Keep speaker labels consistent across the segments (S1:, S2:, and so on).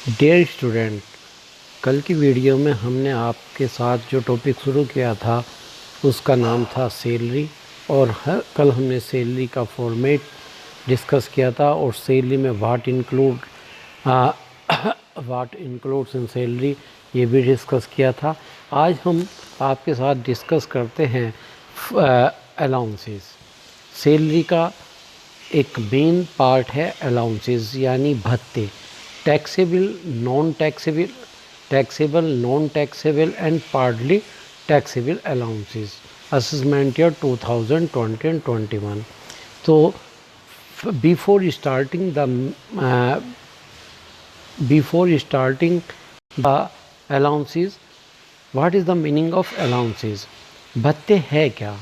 S1: Dear student, कल की video में हमने आपके साथ जो टॉपिक शुरू किया था उसका नाम था सैलरी। और कल हमने सैलरी का फॉर्मेट डिस्कस किया था और सैलरी में व्हाट इंक्लूड्स इन सैलरी ये भी डिस्कस किया था। आज हम आपके साथ डिस्कस करते हैं अलाउंसेस। सैलरी का एक मेन पार्ट है अलाउंसेस यानी भत्ते, taxable, non taxable, taxable, non taxable and partly taxable allowances. Assessment year 2020 and 21। तो before starting the allowances, what is the meaning of allowances? भत्ते है क्या?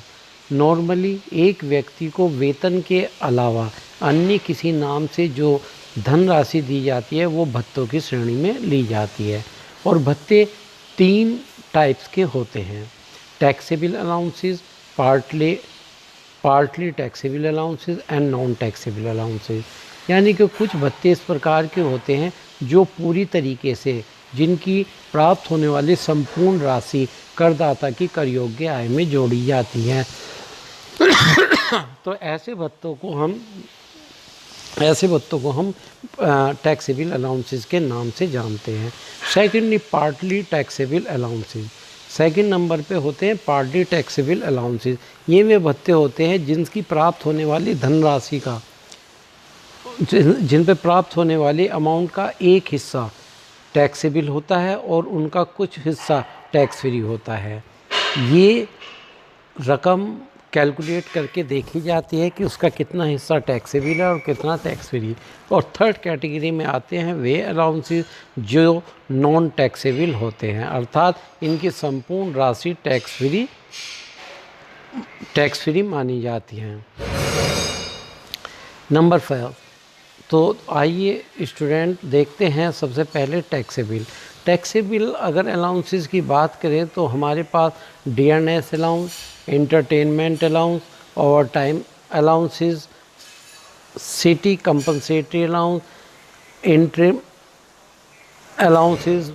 S1: नॉर्मली एक व्यक्ति को वेतन के अलावा अन्य किसी नाम से जो धनराशि दी जाती है वो भत्तों की श्रेणी में ली जाती है। और भत्ते 3 टाइप्स के होते हैं: taxable allowances, partly taxable allowances and non taxable allowances. यानी कि कुछ भत्ते इस प्रकार के होते हैं जो पूरी तरीके से जिनकी प्राप्त होने वाली संपूर्ण राशि करदाता की कर योग्य आय में जोड़ी जाती है। तो ऐसे भत्तों को हम टैक्सेबल अलाउंसेस के नाम से जानते हैं। Secondly, partly taxable allowances. Second number पे होते हैं पार्टली टैक्सेबल अलाउंसेस। ये वे भत्ते होते हैं जिनकी प्राप्त होने वाली धनराशि का, जिन पे प्राप्त होने वाली अमाउंट का एक हिस्सा टैक्सेबल होता है और उनका कुछ हिस्सा टैक्स फ्री होता है। ये रकम कैलकुलेट करके देखी जाती है कि उसका कितना हिस्सा टैक्सेबल है और कितना टैक्स फ्री। और थर्ड कैटेगरी में आते हैं वे अलाउंसेस जो नॉन टैक्सेबल होते हैं, अर्थात इनकी संपूर्ण राशि टैक्स फ्री मानी जाती हैं। नंबर 5। तो आइए स्टूडेंट देखते हैं सबसे पहले टैक्सेबल अगर अलाउंसेस की बात करें तो हमारे पास dearness allowance, entertainment allowance, over time allowances, city compensatory allowance, interim allowances,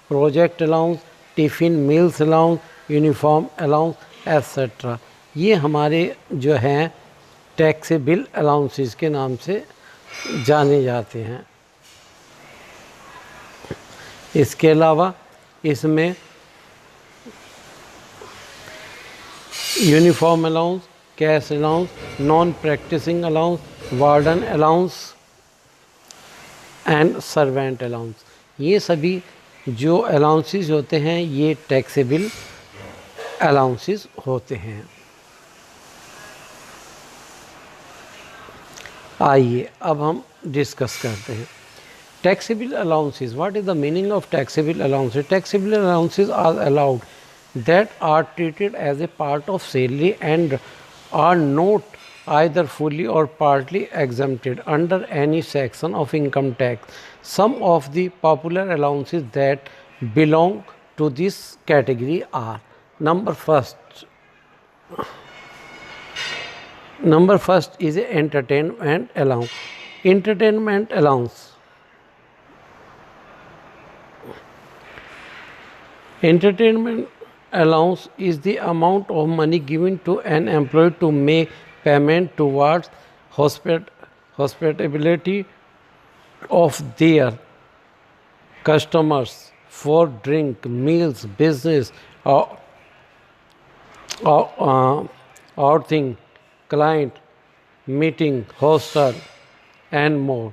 S1: project allowance, tiffin meals allowance, uniform allowance etcetera. ये हमारे जो हैं टैक्सेबल अलाउंसेस के नाम से जाने जाते हैं। इसके अलावा इसमें uniform allowance, cash allowance, non practising allowance, warden allowance and servant allowance, ये सभी जो अलाउंसेस होते हैं ये टैक्सेबल अलाउंसेस होते हैं। आइए अब हम डिस्कस करते हैं taxable allowances. What is the meaning of taxable allowances? Taxable allowances are allowed that are treated as a part of salary and are not either fully or partly exempted under any section of income tax. Some of the popular allowances that belong to this category are: number first is a entertainment allowance. Entertainment allowance is the amount of money given to an employee to make payment towards hospitality of their customers for drink, meals, business, outing, client meeting, hostel, and more.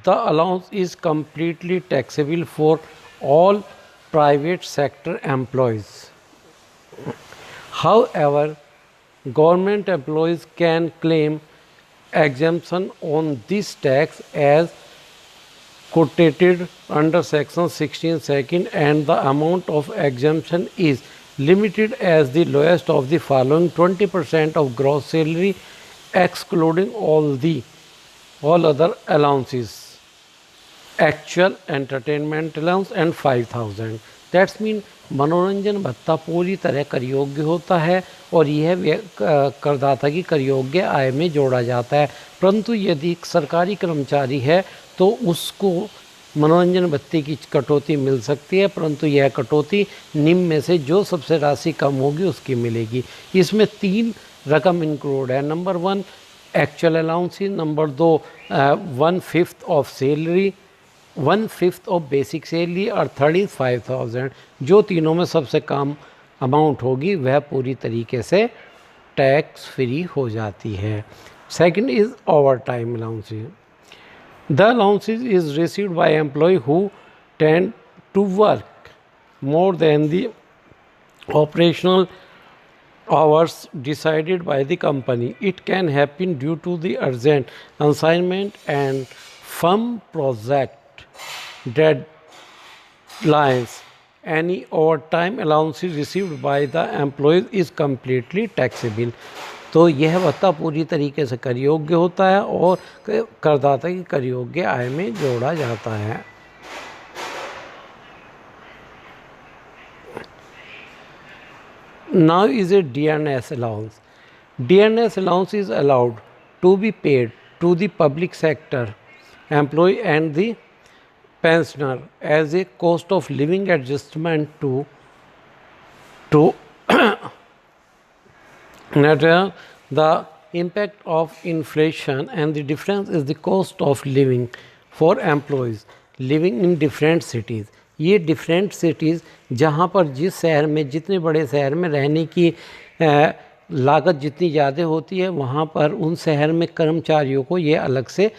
S1: The allowance is completely taxable for all private sector employees. However, government employees can claim exemption on this tax as quoted under section 16 second, and the amount of exemption is limited as the lowest of the following: 20% of gross salary excluding all other allowances, actual entertainment allowance and 5000। That's mean मनोरंजन भत्ता पूरी तरह कर योग्य होता है और यह करदाता की कर योग्य आय में जोड़ा जाता है। परंतु यदि सरकारी कर्मचारी है तो उसको मनोरंजन भत्ते की कटौती मिल सकती है, परंतु यह कटौती निम्न में से जो सबसे राशि कम होगी उसकी मिलेगी। इसमें 3 रकम इंक्लूड है। Number 1 actual allowances, number 2 1/5 of salary, 1/5 of basic salary और थर्ड इज 5,000। जो तीनों में सबसे कम अमाउंट होगी वह पूरी तरीके से टैक्स फ्री हो जाती है। Second is over time allowances. The allowances is received by employee who tend to work more than the operational hours decided by the company. It can happen due to the urgent assignment and firm project deadlines. Any overtime allowances received by the employees is completely taxable. तो यह भत्ता पूरी तरीके से कर योग्य होता है और करदाता की कर योग्य आय में जोड़ा जाता है। Now is a DNS allowance. DNS allowance is allowed to be paid to the public sector employee and the pensioner as a cost of living adjustment to the impact of inflation, and the difference is the cost of living for employees living in different cities. ये different cities जहाँ पर जिस शहर में, जितने बड़े शहर में रहने की लागत जितनी ज़्यादा होती है, वहाँ पर उन शहर में कर्मचारियों को ये अलग से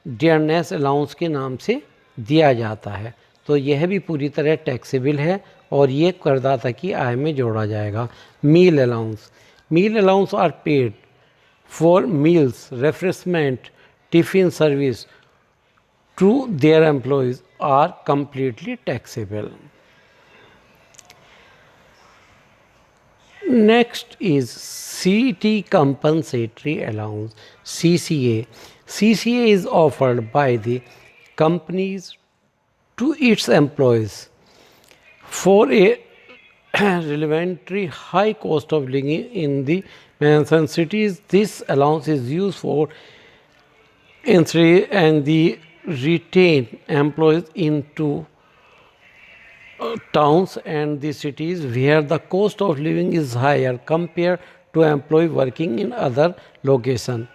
S1: डियरनेस अलाउंस के नाम से दिया जाता है। तो यह भी पूरी तरह टैक्सेबल है और ये करदाता की आय में जोड़ा जाएगा। मील allowance. Meal allowance are paid for meals, refreshment, tiffin service to their employees are completely taxable. Next is City Compensatory Allowance, CCA. CCA is offered by the companies to its employees for a relatively high cost of living in the mentioned cities. This allowance is used for and the retain employees into towns and the cities where the cost of living is higher compared to employee working in other location.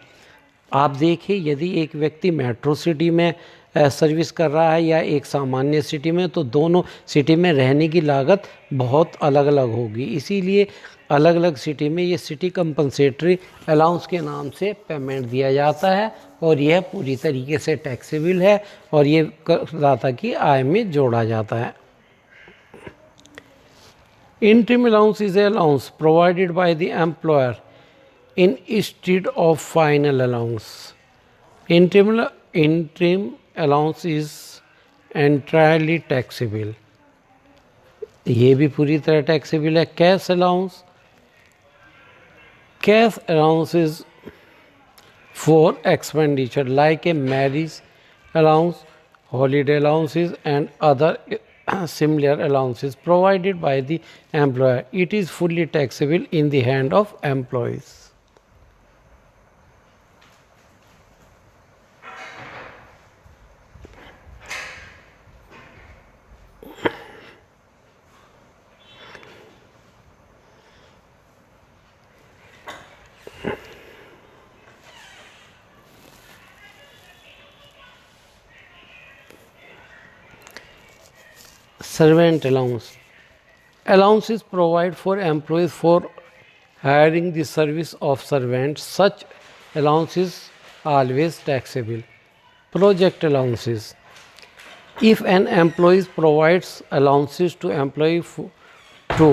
S1: आप देखिए, यदि एक व्यक्ति metro city में service कर रहा है या एक सामान्य सिटी में, तो दोनों सिटी में रहने की लागत बहुत अलग अलग होगी। इसीलिए अलग अलग सिटी में ये सिटी कंपनसेटरी अलाउंस के नाम से पेमेंट दिया जाता है और यह पूरी तरीके से टैक्सेबल है और ये करदाता की आय में जोड़ा जाता है। Interim allowance is a allowance provided by the employer instead of final allowance. Interim allowance is entirely taxable. ये भी पूरी तरह टैक्सेबल है। Cash allowance. Cash allowance is for expenditure like a marriage allowance, holiday allowances and other similar allowances provided by the employer. It is fully taxable in the hand of employees. Servant allowance. Allowances provide for employees for hiring the service of servants. Such allowances always taxable. Project allowances. If an employee provides allowances to employee to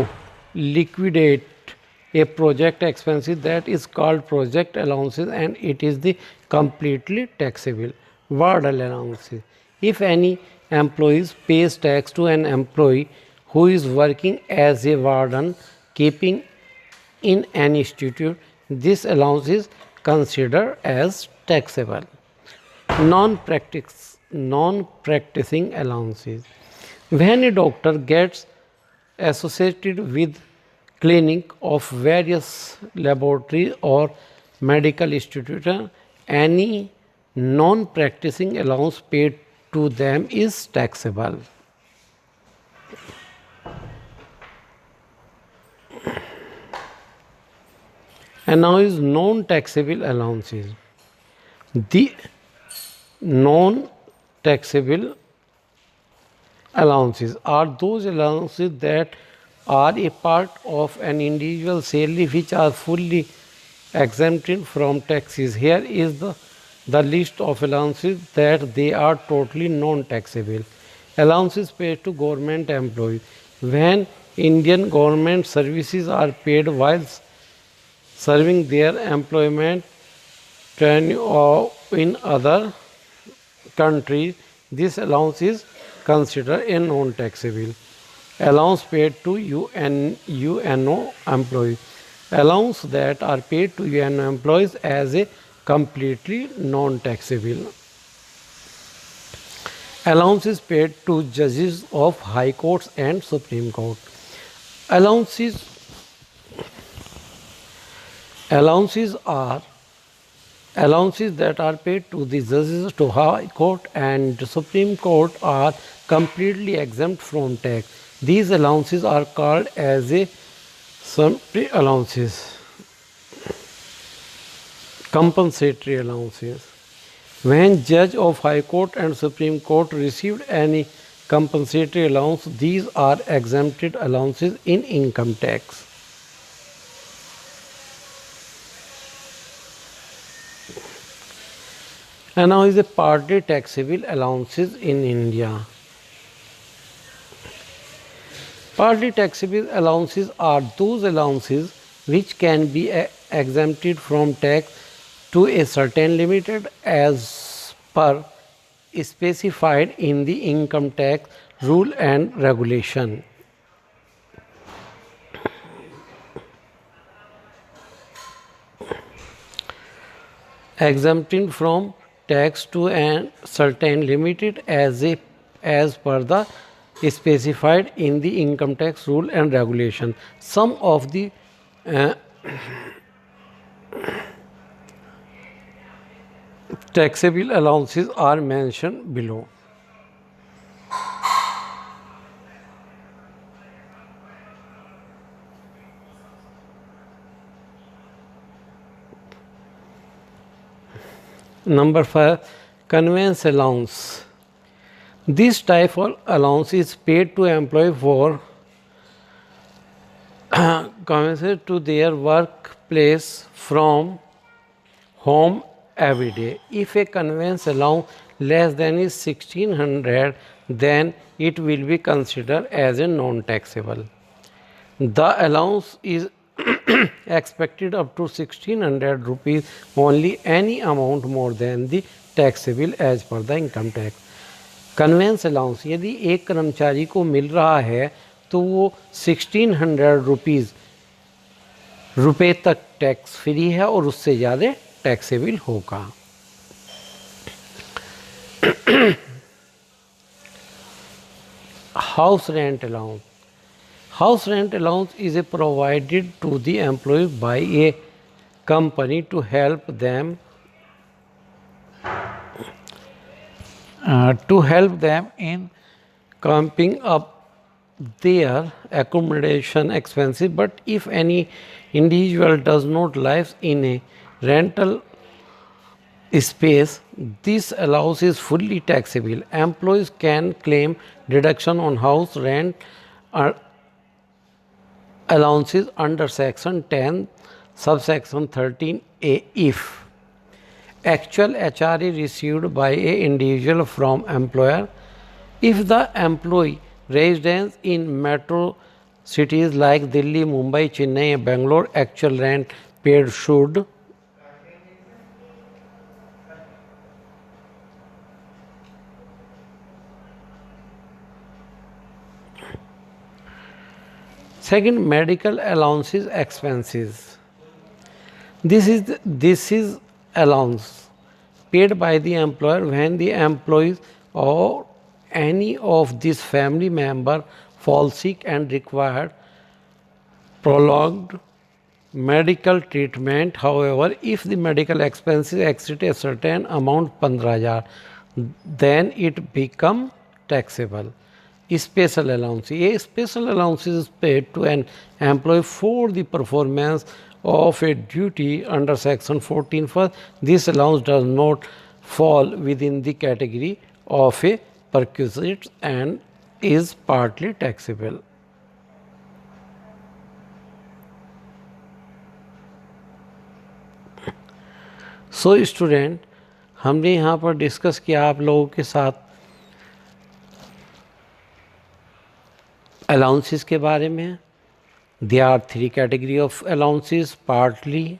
S1: liquidate a project expenses, that is called project allowances and it is the completely taxable. Ward allowances. If any employee pays tax to an employee who is working as a warden keeping in an institute, this allowance is considered as taxable. Non-practicing allowances. When a doctor gets associated with clinic of various laboratory or medical institution, any non-practicing allowance paid to them is taxable. And now is non-taxable allowances. The non-taxable allowances are those allowances that are a part of an individual salary which are fully exempted from taxes. Here is the list of allowances that they are totally non-taxable. Allowances paid to government employees. When Indian government services are paid while serving their employment tenure or in other countries, this allowance is considered a non-taxable. Allowance paid to UNO employees. Allowance that are paid to UNO employees as a completely non-taxable. Allowances paid to judges of high courts and Supreme Court. Allowances that are paid to the judges to High Court and Supreme Court are completely exempt from tax. These allowances are called as a sumptuary allowances, compensatory allowances. When judge of High Court and Supreme Court received any compensatory allowance, these are exempted allowances in income tax. And now is a partly taxable allowances in India. Partly taxable allowances are those allowances which can be exempted from tax to a certain limit as per specified in the income tax rule and regulation. Exempted from tax to a certain limited as per the specified in the income tax rule and regulation. Some of the taxable allowances are mentioned below. Number 5, conveyance allowance. This type of allowance is paid to employee for conveyance to their workplace from home every day. If a conveyance allowance less than is 1600, then it will be considered as a non-taxable. The allowance is expected up to 1600 rupees only. Any amount more than the taxable as per the income tax. Convince allowance यदि एक कर्मचारी को मिल रहा है तो वो 1600 रुपये तक टैक्स फ्री है और उससे ज़्यादा टैक्सेबल होगा. House rent allowance. House rent allowance is provided to the employee by a company to help them in comping up their accommodation expenses. But if any individual does not live in a rental space, this allowance is fully taxable. Employees can claim deduction on house rent allowances under section 10 subsection 13a if actual HRA received by a individual from employer, if the employee residence in metro cities like Delhi, Mumbai, Chennai, Bangalore, actual rent paid should second, medical allowances expenses. This is allowance paid by the employer when the employees or any of these family member fall sick and require prolonged medical treatment. However, if the medical expenses exceed a certain amount 15,000, then it become taxable. Special allowance. A special allowance is paid to an employee for the performance of a duty under section 14 first. This allowance does not fall within the category of a perquisite and is partly taxable. So student, हमने यहाँ पर discuss किया आप लोगों के साथ allowances के बारे में. There are 3 category of allowances: partly,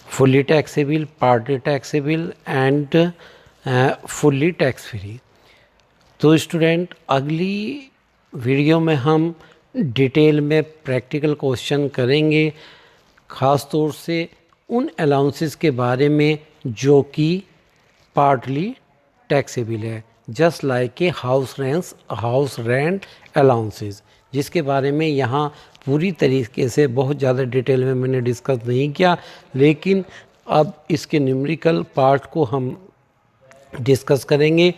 S1: fully taxable, partly taxable and fully tax free. तो स्टूडेंट, अगली वीडियो में हम डिटेल में प्रैक्टिकल क्वेश्चन करेंगे, ख़ास तौर से उन अलाउंसेस के बारे में जो कि पार्टली टैक्सेबल है, just like a house rent allowances, जिसके बारे में यहाँ पूरी तरीके से बहुत ज़्यादा डिटेल में मैंने डिस्कस नहीं किया, लेकिन अब इसके न्यूमेरिकल पार्ट को हम डिस्कस करेंगे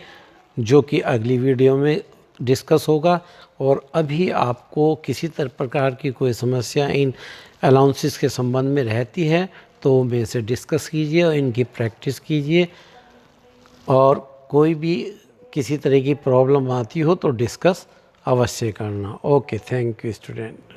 S1: जो कि अगली वीडियो में डिस्कस होगा. और अभी आपको किसी प्रकार की कोई समस्या इन अलाउंसेस के संबंध में रहती है तो मेरे से डिस्कस कीजिए और इनकी प्रैक्टिस कीजिए, और कोई भी किसी तरह की प्रॉब्लम आती हो तो डिस्कस अवश्य करना. Okay, thank you student.